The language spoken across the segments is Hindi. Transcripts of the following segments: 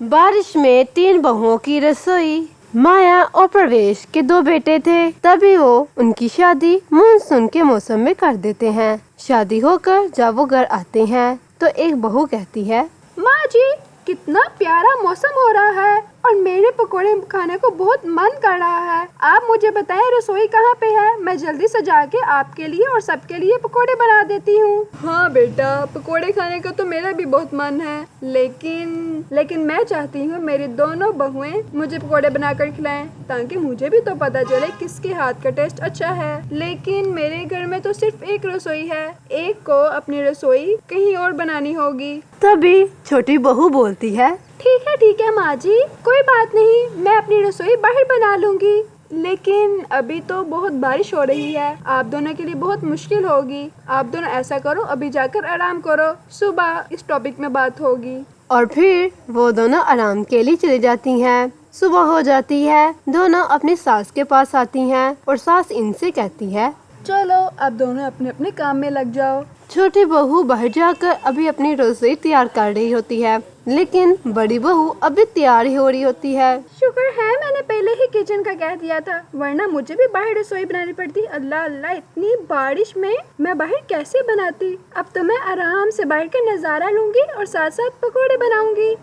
बारिश में 3 बहुओं की रसोई। माया और प्रवेश के 2 बेटे थे। तभी वो उनकी शादी मानसून के मौसम में कर देते हैं। शादी होकर जब वो घर आते हैं तो एक बहू कहती है, माँ जी, कितना प्यारा मौसम हो रहा है और मेरे पकोड़े खाने को बहुत मन कर रहा है। आप मुझे बताएं रसोई कहाँ पे है, मैं जल्दी से जाके आपके लिए और सबके लिए पकोड़े बना देती हूँ। हाँ बेटा, पकोड़े खाने का तो मेरा भी बहुत मन है, लेकिन मैं चाहती हूँ मेरी दोनों बहुएं मुझे पकोड़े बनाकर खिलाएं, ताकि मुझे भी तो पता चले किसके हाथ का टेस्ट अच्छा है। लेकिन मेरे घर में तो सिर्फ एक रसोई है, एक को अपनी रसोई कहीं और बनानी होगी। तभी छोटी बहू बोलती है, ठीक है माँ जी, कोई बात नहीं, मैं अपनी रसोई बाहर बना लूंगी। लेकिन अभी तो बहुत बारिश हो रही है, आप दोनों के लिए बहुत मुश्किल होगी। आप दोनों ऐसा करो, अभी जाकर आराम करो, सुबह इस टॉपिक में बात होगी। और फिर वो दोनों आराम के लिए चली जाती हैं। सुबह हो जाती है, दोनों अपनी सास के पास आती हैं और सास इनसे कहती है, चलो अब दोनों अपने अपने काम में लग जाओ। छोटी बहू बाहर जाकर अभी अपनी रसोई तैयार कर रही होती है, लेकिन बड़ी बहू अभी तैयार ही हो रही होती है। शुक्र है मैंने पहले ही किचन का कह दिया था, वरना मुझे भी बाहर रसोई बनानी पड़ती। अल्लाह अल्लाह, इतनी बारिश में मैं बाहर कैसे बनाती। अब तो मैं आराम से बाहर का नजारा लूंगी और साथ साथ पकोड़े बनाऊंगी।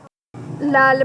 लाल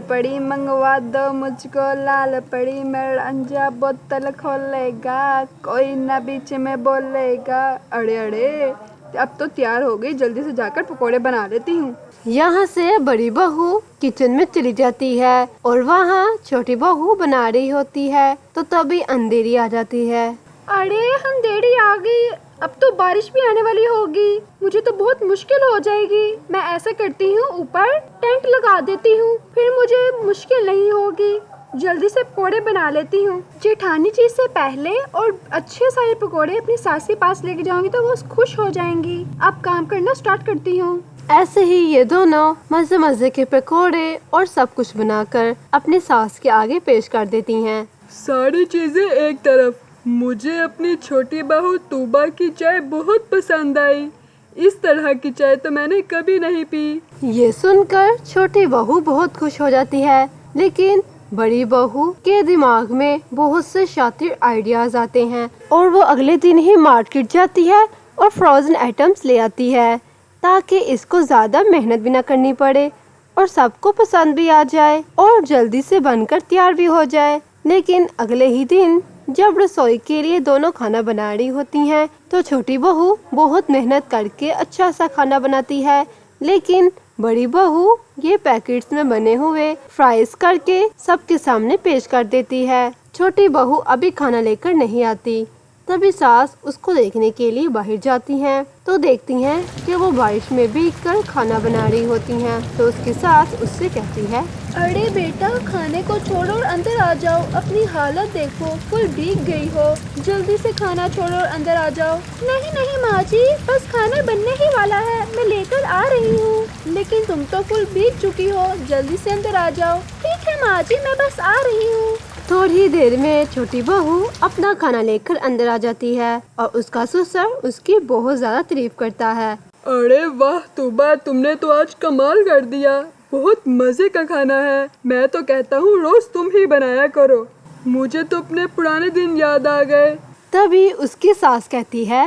पड़ी मंगवा दो मुझको, लाल पड़ी मेरा अंजा बोतल खोलेगा, कोई ना बीच में बोलेगा। अरे अब तो तैयार हो गई, जल्दी से जाकर पकोड़े बना लेती हूँ। यहाँ से बड़ी बहू किचन में चली जाती है और वहाँ छोटी बहू बना रही होती है, तो तभी अंधेरी आ जाती है। अरे अंधेरी आ गई, अब तो बारिश भी आने वाली होगी, मुझे तो बहुत मुश्किल हो जाएगी। मैं ऐसा करती हूँ, ऊपर टेंट लगा देती हूँ, फिर मुझे मुश्किल नहीं होगी। जल्दी से पकोड़े बना लेती हूँ। जेठानी जी से पहले और अच्छे सारे पकोड़े अपनी सास के पास लेके जाऊंगी तो वो खुश हो जाएंगी। अब काम करना स्टार्ट करती हूँ। ऐसे ही ये दोनों मजे मजे के पकोड़े और सब कुछ बनाकर अपनी सास के आगे पेश कर देती हैं। सारी चीजें एक तरफ, मुझे अपनी छोटी बहू तूबा की चाय बहुत पसंद आई। इस तरह की चाय तो मैंने कभी नहीं पी। ये सुनकर छोटी बहू बहुत खुश हो जाती है, लेकिन बड़ी बहू के दिमाग में बहुत से शातिर आइडियाज आते हैं और वो अगले दिन ही मार्केट जाती है और फ्रोजन आइटम्स ले आती है, ताकि इसको ज्यादा मेहनत भी ना करनी पड़े और सबको पसंद भी आ जाए और जल्दी से बनकर तैयार भी हो जाए। लेकिन अगले ही दिन जब रसोई के लिए दोनों खाना बना रही होती हैं, तो छोटी बहू बहुत मेहनत करके अच्छा सा खाना बनाती है, लेकिन बड़ी बहू ये पैकेट्स में बने हुए फ्राइज करके सबके सामने पेश कर देती है। छोटी बहू अभी खाना लेकर नहीं आती। तभी सास उसको देखने के लिए बाहर जाती हैं, तो देखती हैं कि वो बारिश में भीगकर खाना बना रही होती हैं। तो उसकी सास उससे कहती है, अरे बेटा, खाने को छोड़ो और अंदर आ जाओ, अपनी हालत देखो, फुल भीग गई हो, जल्दी से खाना छोड़ो और अंदर आ जाओ। नहीं माँ जी, बस खाना बनने ही वाला है, मैं लेकर आ रही हूँ। लेकिन तुम तो फुल भीग चुकी हो, जल्दी से अंदर आ जाओ। ठीक है माँ जी, मैं बस आ रही हूँ। थोड़ी देर में छोटी बहू अपना खाना लेकर अंदर आ जाती है और उसका ससुर उसकी बहुत ज्यादा तारीफ करता है। अरे वाह तूबा, तुमने तो आज कमाल कर दिया, बहुत मजे का खाना है। मैं तो कहता हूँ रोज तुम ही बनाया करो, मुझे तो अपने पुराने दिन याद आ गए। तभी उसकी सास कहती है,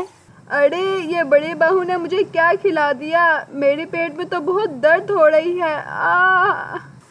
अरे ये बड़ी बहू ने मुझे क्या खिला दिया, मेरे पेट में तो बहुत दर्द हो रही है।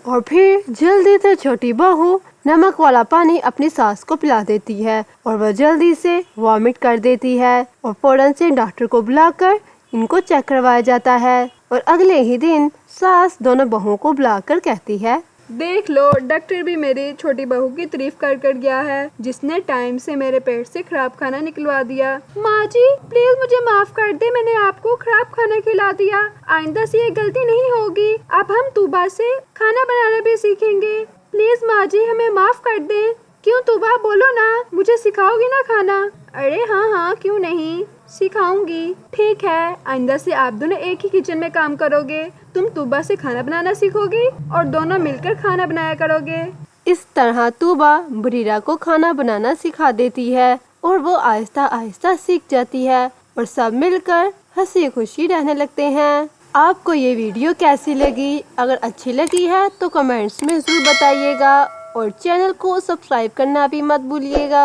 और फिर जल्दी से छोटी बहू नमक वाला पानी अपनी सास को पिला देती है और वह जल्दी से वॉमिट कर देती है और फौरन से डॉक्टर को बुलाकर इनको चेक करवाया जाता है। और अगले ही दिन सास दोनों बहुओं को बुलाकर कहती है, देख लो, डॉक्टर भी मेरी छोटी बहू की तारीफ कर गया है, जिसने टाइम से मेरे पेट से खराब खाना निकलवा दिया। माँ जी प्लीज मुझे माफ कर दे, मैंने आपको खराब खाना खिला दिया, आइंदा से ये गलती नहीं होगी। अब हम तूबा से खाना बनाना भी सीखेंगे, प्लीज माँ जी हमें माफ कर दे। क्यों तूबा, बोलो ना, मुझे सिखाओगी ना खाना? अरे हाँ, क्यों नहीं, सिखाऊंगी। ठीक है, आइंदा से आप दोनों एक ही किचन में काम करोगे, तुम तूबा से खाना बनाना सीखोगी और दोनों मिलकर खाना बनाया करोगे। इस तरह तूबा बुरीरा को खाना बनाना सिखा देती है और वो आहिस्ता आहिस्ता सीख जाती है और सब मिलकर हंसी खुशी रहने लगते हैं। आपको ये वीडियो कैसी लगी? अगर अच्छी लगी है तो कमेंट्स में ज़रूर बताइएगा और चैनल को सब्सक्राइब करना भी मत भूलिएगा।